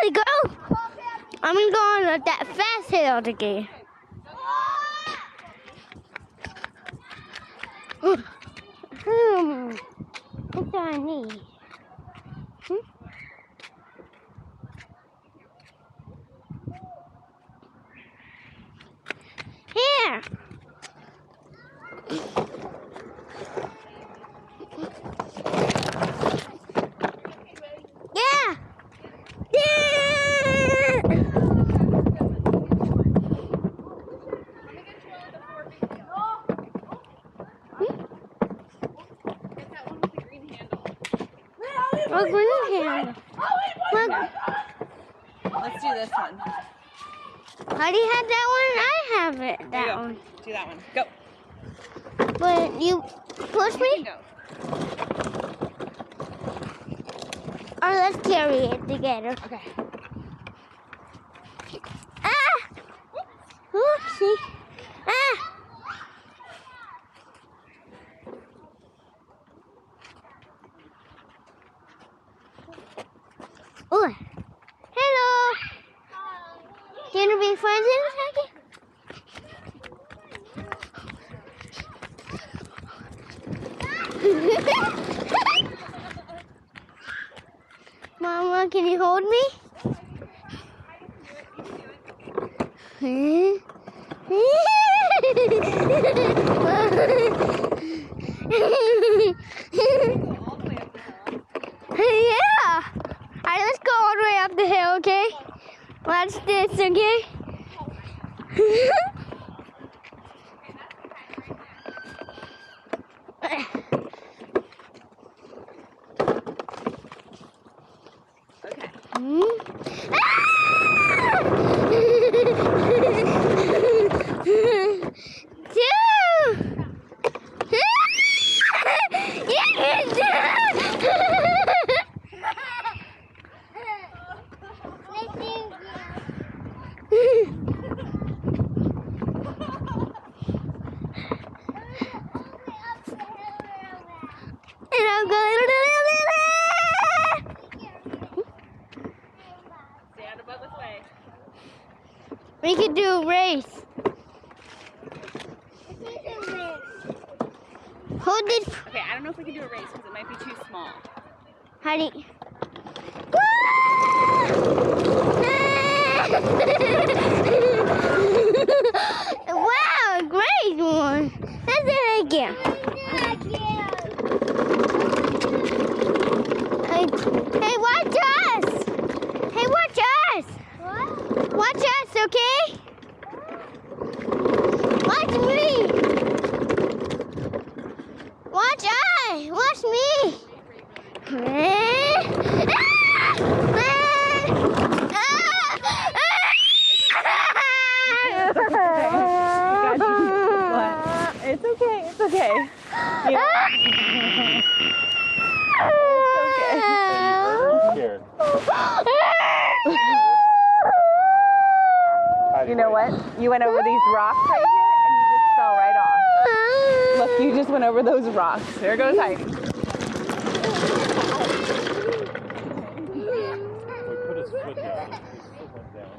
really go. I'm gonna go on that fast hill again. What do I need? Here. Yeah. Oh, green handle. Let's do this one. Heidi had that one. I have it. That one. Do that one. Go. But you push me? Go. Or let's carry it together. Okay. Ah! Oopsie. Ah! Oh. Hello. Do you want to be friends in a second? Mama, can you hold me? Yeah. Alright, let's go all the way up the hill, okay? Watch this, okay? We could do a race. Hold it. Okay, I don't know if we can do a race because it might be too small. Heidi. Wow, great one. Let's do it again. Hey, watch us. Hey, watch us. What? Watch us, okay? Watch me. Watch I. Watch me. It's okay. It's okay. Yeah. You know what? You went over these rocks right here and you just fell right off. Look, you just went over those rocks. There goes Heidi. We put his foot down. His foot went down.